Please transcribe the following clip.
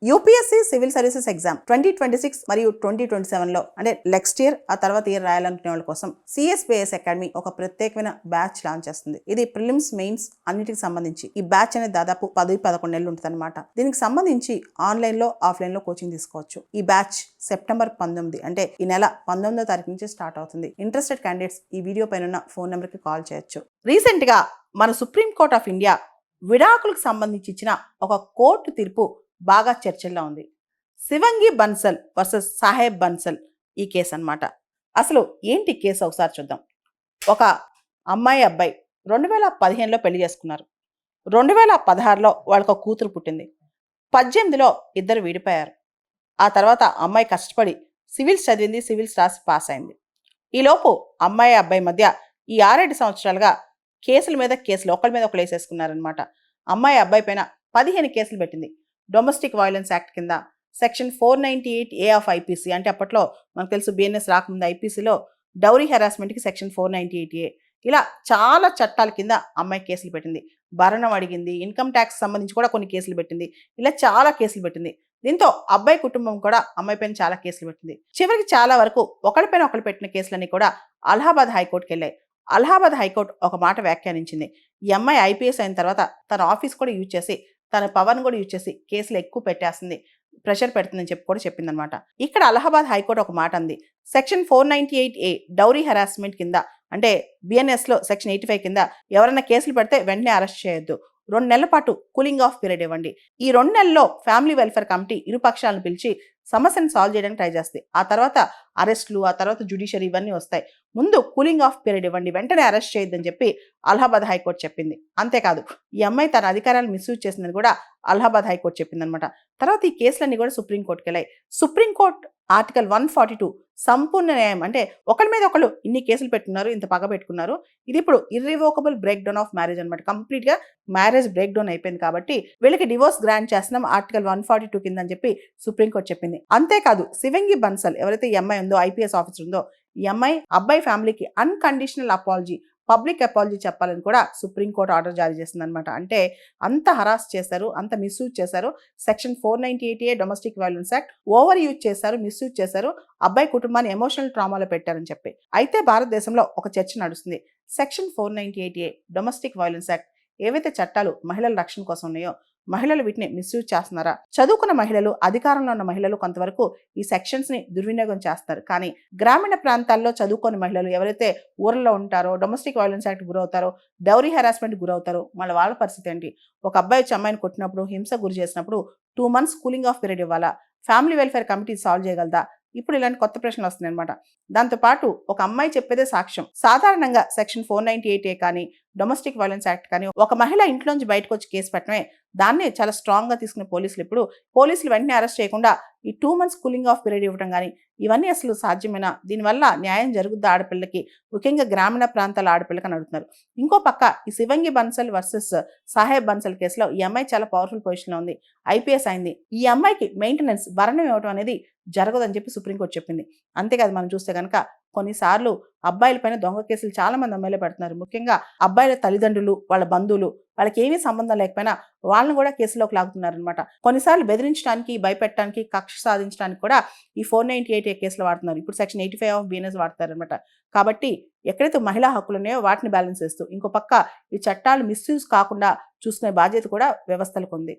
UPSC civil services exam 2026 మరియు 2027లో అంటే next year ఆ తర్వాత ఇయర్ రాయాలనుకునే వాళ్ళ కోసం సిఎస్పిఎస్ అకాడమీ ఒక ప్రత్యేకమైన బ్యాచ్ లాంచ్ చేస్తుంది. ఇది ప్రిలిమ్స్ మెయిన్స్ అన్నిటికి సంబంధించి ఈ బ్యాచ్ అనేది దాదాపు 10-11 నెలలు ఉంటుంది అనమాట. దీనికి సంబంధించి ఆన్లైన్ లో ఆఫ్లైన్ లో కోచింగ్ తీసుకోవచ్చు. ఈ బ్యాచ్ సెప్టెంబర్ 19 అంటే ఈ నెల 19వ తారీఖు నుంచి స్టార్ట్ అవుతుంది. ఇంట్రెస్టెడ్ క్యాండిడేట్స్ ఈ వీడియో పైన ఉన్న ఫోన్ నెంబర్ కి కాల్ చేయొచ్చు. రీసెంట్ గా మన సుప్రీం కోర్ట్ ఆఫ్ ఇండియా విడాకులకు సంబంధించి ఇచ్చిన ఒక కోర్టు తీర్పు బాగా చర్చల్లో ఉంది. శివంగి బన్సల్ వర్సెస్ సాహెబ్ బన్సల్ ఈ కేసు అన్నమాట. అసలు ఏంటి కేసు ఒకసారి చూద్దాం. ఒక అమ్మాయి అబ్బాయి 2015లో పెళ్లి చేసుకున్నారు. 2016లో వాళ్ళకు ఒక కూతురు పుట్టింది. 18లో ఇద్దరు విడిపోయారు. ఆ తర్వాత అమ్మాయి కష్టపడి సివిల్స్ చదివింది, సివిల్స్ రాసి పాస్ అయింది. ఈలోపు అమ్మాయి అబ్బాయి మధ్య ఈ 6-7 సంవత్సరాలుగా కేసుల మీద కేసులు ఒకరి మీద ఒకరు వేసేసుకున్నారనమాట. అమ్మాయి అబ్బాయి పైన 15 కేసులు పెట్టింది. డొమెస్టిక్ వైలెన్స్ యాక్ట్ కింద సెక్షన్ 498A ఆఫ్ ఐపీసీ, అంటే అప్పట్లో మనకు తెలుసు బిఎన్ఎస్ రాకముందు ఐపీసీలో డౌరీ హెరాస్మెంట్కి సెక్షన్ 498A, ఇలా చాలా చట్టాల కింద అమ్మాయి కేసులు పెట్టింది. భరణం అడిగింది, ఇన్కమ్ ట్యాక్స్ సంబంధించి కూడా కొన్ని కేసులు పెట్టింది. ఇలా చాలా కేసులు పెట్టింది. దీంతో అబ్బాయి కుటుంబం కూడా అమ్మాయి పైన చాలా కేసులు పెట్టింది. చివరికి చాలా వరకు ఒకరిపైన ఒకరు పెట్టిన కేసులన్నీ కూడా అలహాబాద్ హైకోర్టుకి వెళ్ళాయి. అలహాబాద్ హైకోర్టు ఒక మాట వ్యాఖ్యానించింది. ఈ అమ్మాయి ఐపీఎస్ అయిన తర్వాత తన ఆఫీస్ కూడా యూజ్ చేసి, తన పవర్ని కూడా యూజ్ చేసి కేసులు ఎక్కువ పెట్టేస్తుంది, ప్రెషర్ పెడుతుందని చెప్పి కూడా చెప్పిందనమాట. ఇక్కడ అలహాబాద్ హైకోర్టు ఒక మాట అంది. సెక్షన్ 498A డౌరీ హెరాస్మెంట్ కింద, అంటే బిఎన్ఎస్లో సెక్షన్ 85 కింద ఎవరైనా కేసులు పెడితే వెంటనే అరెస్ట్ చేయొద్దు. 2 నెలల పాటు కూలింగ్ ఆఫ్ పీరియడ్ ఇవ్వండి. ఈ 2 నెలల్లో ఫ్యామిలీ వెల్ఫేర్ కమిటీ ఇరు పక్షాలను పిలిచి సమస్యను సాల్వ్ చేయడానికి ట్రై చేస్తాయి. ఆ తర్వాత అరెస్టులు, ఆ తర్వాత జ్యుడిషియరీ ఇవన్నీ వస్తాయి. ముందు కూలింగ్ ఆఫ్ పీరియడ్ ఇవ్వండి, వెంటనే అరెస్ట్ చేయొద్దని చెప్పి అలహాబాద్ హైకోర్టు చెప్పింది. అంతేకాదు, ఈ అమ్మాయి తన అధికారాలు మిస్యూజ్ చేసిందని కూడా అలహాబాద్ హైకోర్టు చెప్పిందనమాట. తర్వాత ఈ కేసులన్నీ కూడా సుప్రీంకోర్టుకి వెళ్ళాయి. సుప్రీంకోర్టు ఆర్టికల్ 142 సంపూర్ణ న్యాయం, అంటే ఒకరి మీద ఒకళ్ళు ఇన్ని కేసులు పెట్టుకున్నారు, ఇంత పగ పెట్టుకున్నారు, ఇది ఇప్పుడు irrevocable break down of marriage అనమాట. కంప్లీట్ గా మ్యారేజ్ బ్రేక్ డౌన్ అయిపోయింది కాబట్టి వీళ్ళకి డివోర్స్ గ్రాంట్ చేస్తున్నాం ఆర్టికల్ 142 కింద అని చెప్పి సుప్రీంకోర్టు చెప్పింది. అంతేకాదు, శివంగి బన్సల్ ఎవరైతే ఈ అమ్మాయి ఉందో, ఐపీఎస్ ఆఫీసర్ ఉందో, ఈ అమ్మాయి అబ్బాయి ఫ్యామిలీకి అన్కండిషనల్ అపాలజీ, పబ్లిక్ అపాలజీ చెప్పాలని కూడా సుప్రీంకోర్టు ఆర్డర్ జారీ చేసింది అనమాట. అంటే అంత హరాస్ చేశారు, అంత మిస్యూజ్ చేశారు. Section 498A domestic violence act over use చేశారు, మిస్యూజ్ చేశారు, అబ్బాయి కుటుంబాన్ని ఎమోషనల్ ట్రామాలో పెట్టారని చెప్పి. అయితే భారతదేశంలో ఒక చర్చ నడుస్తుంది. Section 498A domestic violence act ఏవైతే చట్టాలు మహిళల రక్షణ కోసం ఉన్నాయో, మహిళలు వీటిని మిస్యూజ్ చేస్తున్నారా? చదువుకున్న మహిళలు, అధికారంలో ఉన్న మహిళలు కొంతవరకు ఈ సెక్షన్స్ ని దుర్వినియోగం చేస్తారు. కానీ గ్రామీణ ప్రాంతాల్లో చదువుకోని మహిళలు ఎవరైతే ఊర్లో ఉంటారో, డొమెస్టిక్ వైలెన్స్ యాక్ట్ గురవుతారో, డౌరీ హెరాస్మెంట్ గురవుతారో, వాళ్ళ పరిస్థితి ఏంటి? ఒక అబ్బాయి వచ్చి అమ్మాయిని కొట్టినప్పుడు, హింస గురి చేసినప్పుడు 2 months కూలింగ్ ఆఫ్ పీరియడ్ ఇవ్వాలా? ఫ్యామిలీ వెల్ఫేర్ కమిటీ సాల్వ్ చేయగలదా? ఇప్పుడు ఇలాంటి కొత్త ప్రశ్నలు వస్తున్నాయి అనమాట. దాంతోపాటు ఒక అమ్మాయి చెప్పేదే సాక్ష్యం. సాధారణంగా సెక్షన్ 498A కానీ, డొమెస్టిక్ వైలెన్స్ యాక్ట్ కానీ, ఒక మహిళ ఇంట్లోంచి బయటకు వచ్చి కేసు పెట్టడమే, దాన్ని చాలా స్ట్రాంగ్ గా తీసుకునే పోలీసులు వెంటనే అరెస్ట్ చేయకుండా ఈ 2 months కూలింగ్ ఆఫ్ పీరియడ్ ఇవ్వడం కానీ, ఇవన్నీ అసలు సాధ్యమేనా? దీనివల్ల న్యాయం జరుగుద్దా ఆడపిల్లకి? ముఖ్యంగా గ్రామీణ ప్రాంతాల ఆడపిల్లకి అని అడుగుతున్నారు. ఇంకో పక్క ఈ శివంగి బన్సల్ వర్సెస్ సాహెబ్ బన్సల్ కేసులో ఈ అమ్మాయి చాలా పవర్ఫుల్ పొజిషన్ లో ఉంది, ఐపీఎస్ అయింది. ఈ అమ్మాయికి మెయింటెనెన్స్, భరణం ఇవ్వడం అనేది జరగదని చెప్పి సుప్రీంకోర్టు చెప్పింది. అంతేకాదు, మనం చూస్తే కనుక కొన్నిసార్లు అబ్బాయిల పైన దొంగ కేసులు చాలా మంది అమ్మాయిలే పెడుతున్నారు. ముఖ్యంగా అబ్బాయిల తల్లిదండ్రులు, వాళ్ళ బంధువులు, వాళ్ళకి ఏమీ సంబంధం లేకపోయినా వాళ్ళని కూడా కేసులోకి లాగుతున్నారనమాట. కొన్నిసార్లు బెదిరించడానికి, భయపెట్టడానికి, కక్ష సాధించడానికి కూడా ఈ 498A కేసులు వాడుతున్నారు. ఇప్పుడు సెక్షన్ 85 ఆఫ్ బిఎన్ఎస్ వాడతారనమాట. కాబట్టి ఎక్కడైతే మహిళా హక్కులు ఉన్నాయో వాటిని బ్యాలెన్స్ చేస్తూ, ఇంకో పక్క ఈ చట్టాలు మిస్యూజ్ కాకుండా చూసుకునే బాధ్యత కూడా వ్యవస్థలకు ఉంది.